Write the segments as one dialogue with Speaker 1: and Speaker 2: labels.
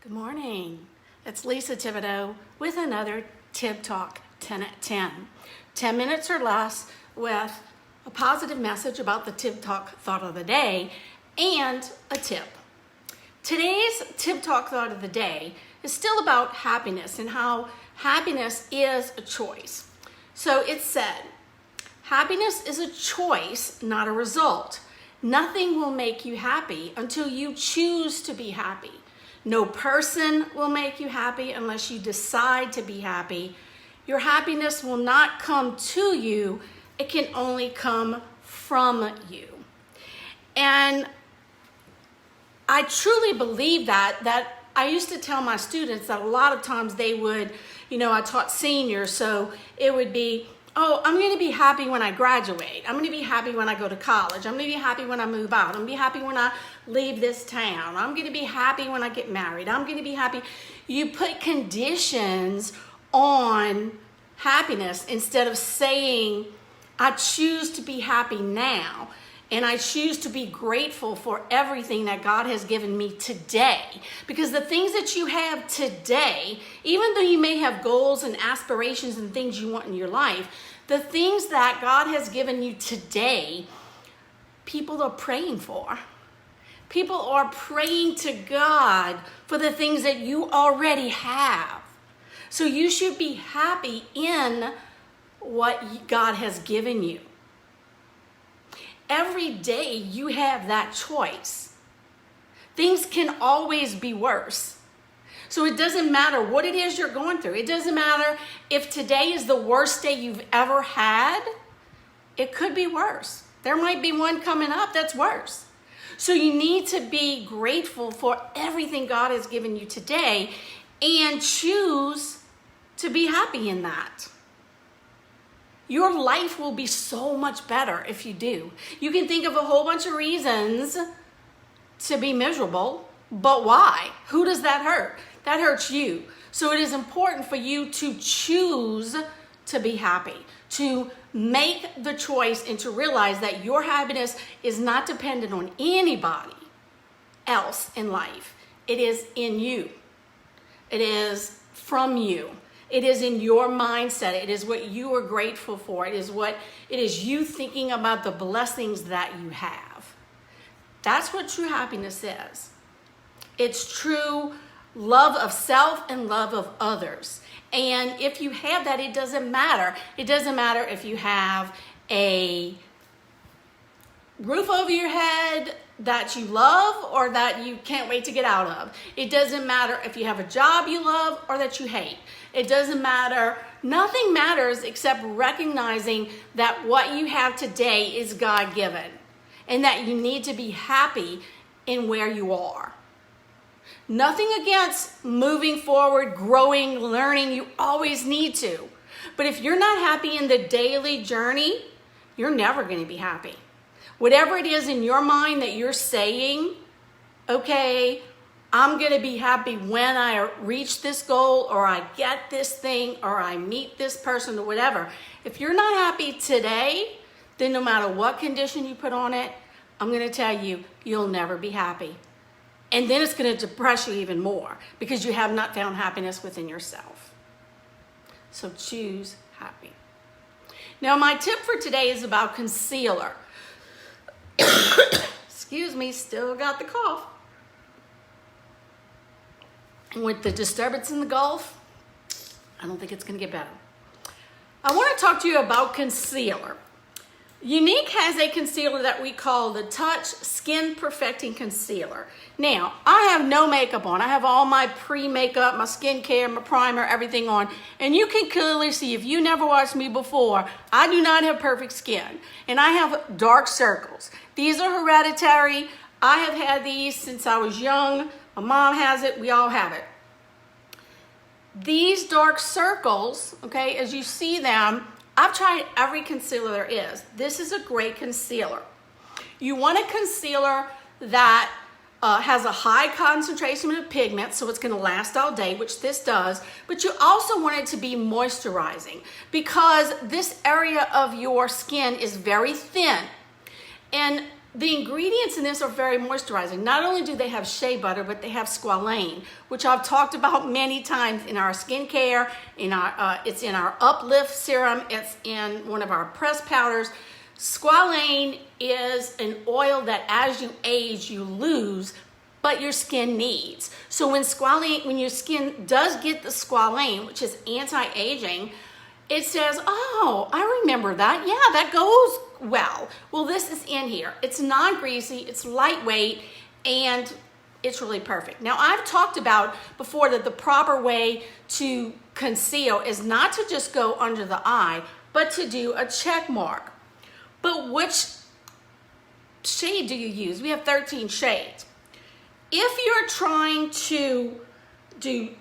Speaker 1: Good morning. It's Lisa Thibodeau with another Tib Talk 10 at 10. 10 minutes or less with a positive message about the Tib Talk thought of the day and a tip. Today's Tib Talk thought of the day is still about happiness and how happiness is a choice. So it said, happiness is a choice, not a result. Nothing will make you happy until you choose to be happy. No person will make you happy unless you decide to be happy. Your happiness will not come to you. It can only come from you. And I truly believe that I used to tell my students that a lot of times they would, I taught seniors, so it would be, I'm going to be happy when I graduate. I'm going to be happy when I go to college. I'm going to be happy when I move out. I'm going to be happy when I leave this town. I'm going to be happy when I get married. I'm going to be happy. You put conditions on happiness instead of saying, I choose to be happy now. And I choose to be grateful for everything that God has given me today. Because the things that you have today, even though you may have goals and aspirations and things you want in your life, the things that God has given you today, people are praying for. People are praying to God for the things that you already have. So you should be happy in what God has given you. Every day you have that choice. Things can always be worse. So it doesn't matter what it is you're going through. It doesn't matter if today is the worst day you've ever had. It could be worse. There might be one coming up that's worse. So you need to be grateful for everything God has given you today and choose to be happy in that. Your life will be so much better if you do. You can think of a whole bunch of reasons to be miserable, but why? Who does that hurt? That hurts you. So it is important for you to choose to be happy, to make the choice and to realize that your happiness is not dependent on anybody else in life. It is in you. It is from you. It is in your mindset. It is what you are grateful for. It is you thinking about the blessings that you have. That's what true happiness is. It's true love of self and love of others. And if you have that, it doesn't matter. It doesn't matter if you have a roof over your head that you love or that you can't wait to get out of. It doesn't matter if you have a job you love or that you hate. It doesn't matter. Nothing matters except recognizing that what you have today is God-given and that you need to be happy in where you are. Nothing against moving forward, growing, learning. You always need to. But if you're not happy in the daily journey, you're never going to be happy. Whatever it is in your mind that you're saying, okay, I'm going to be happy when I reach this goal or I get this thing or I meet this person or whatever. If you're not happy today, then no matter what condition you put on it, I'm going to tell you, you'll never be happy. And then it's going to depress you even more because you have not found happiness within yourself. So choose happy. Now, my tip for today is about concealer. Excuse me, still got the cough. With the disturbance in the Gulf, I don't think it's going to get better. I want to talk to you about concealer. Younique has a concealer that we call the Touch Skin Perfecting Concealer. Now, I have no makeup on. I have all my pre-makeup, my skincare, my primer, everything on. And you can clearly see, if you never watched me before, I do not have perfect skin. And I have dark circles. These are hereditary. I have had these since I was young. My mom has it. We all have it. These dark circles, okay, as you see them, I've tried every concealer there is. This is a great concealer. You want a concealer that has a high concentration of pigment, so it's going to last all day, which this does, but you also want it to be moisturizing because this area of your skin is very thin. And the ingredients in this are very moisturizing. Not only do they have shea butter, but they have squalane, which I've talked about many times in our skincare. It's in our Uplift serum. It's in one of our press powders. Squalane is an oil that as you age, you lose, but your skin needs. So when your skin does get the squalane, which is anti-aging, it says, oh, I remember that. Yeah, that goes well. Well, this is in here. It's non-greasy, it's lightweight, and it's really perfect. Now, I've talked about before that the proper way to conceal is not to just go under the eye, but to do a check mark. But which shade do you use? We have 13 shades. If you're trying to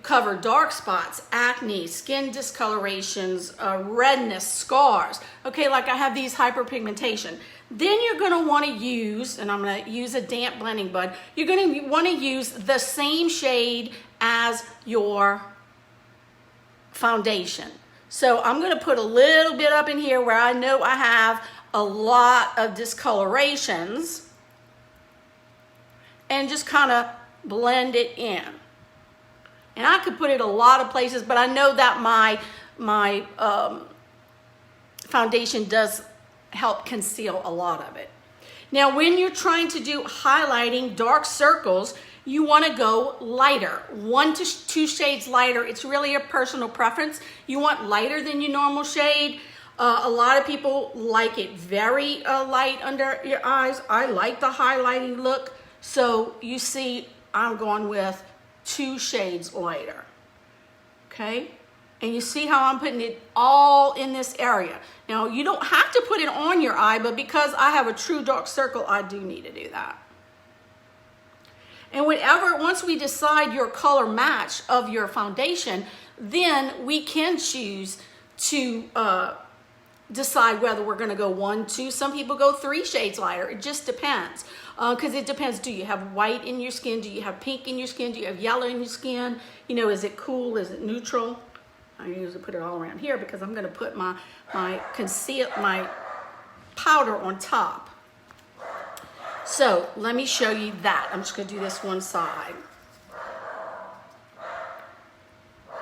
Speaker 1: cover dark spots, acne, skin discolorations, redness, scars, okay, like I have these hyperpigmentation, then you're gonna wanna use, and I'm gonna use a damp blending bud, you're gonna wanna use the same shade as your foundation. So I'm gonna put a little bit up in here where I know I have a lot of discolorations and just kind of blend it in. And I could put it a lot of places, but I know that my foundation does help conceal a lot of it. Now, when you're trying to do highlighting, dark circles, you want to go lighter, 1 to 2 shades lighter. It's really a personal preference. You want lighter than your normal shade. A lot of people like it very light under your eyes. I like the highlighting look. So you see, I'm going with 2 shades lighter, okay? And you see how I'm putting it all in this area. Now, you don't have to put it on your eye, but because I have a true dark circle, I do need to do that. And once we decide your color match of your foundation, then we can choose to decide whether we're gonna go 1, 2, some people go 3 shades lighter. It just depends. Because it depends, do you have white in your skin? Do you have pink in your skin? Do you have yellow in your skin? You know, is it cool? Is it neutral? I usually put it all around here because I'm gonna put my powder on top. So let me show you that. I'm just gonna do this one side.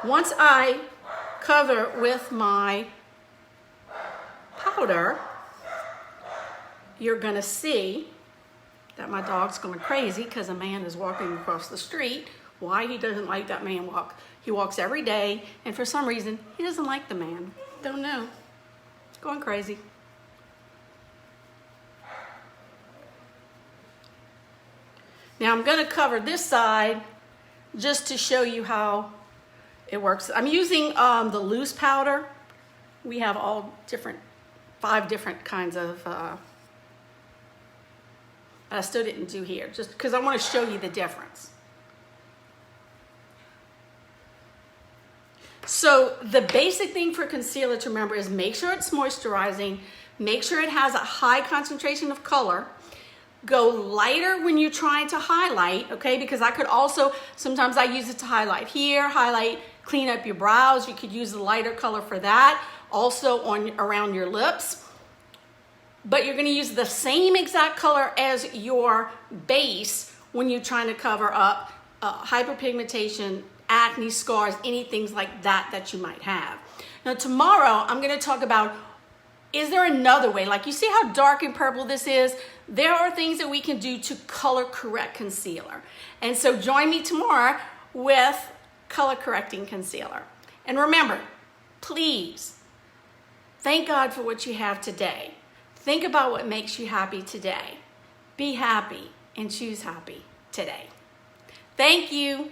Speaker 1: Once I cover with my powder, you're gonna see that my dog's going crazy because a man is walking across the street. Why he doesn't like that man walk? He walks every day, and for some reason, he doesn't like the man. Don't know. Going crazy. Now I'm going to cover this side just to show you how it works. I'm using the loose powder. We have all 5 different kinds of I still didn't do here, just because I want to show you the difference. So the basic thing for concealer to remember is make sure it's moisturizing, make sure it has a high concentration of color, go lighter when you're trying to highlight, okay? Because I could also, sometimes I use it to highlight here, clean up your brows. You could use the lighter color for that. Also around your lips. But you're gonna use the same exact color as your base when you're trying to cover up hyperpigmentation, acne, scars, anything like that you might have. Now tomorrow, I'm gonna talk about, is there another way? Like you see how dark and purple this is? There are things that we can do to color correct concealer. And so join me tomorrow with color correcting concealer. And remember, please, thank God for what you have today. Think about what makes you happy today. Be happy and choose happy today. Thank you.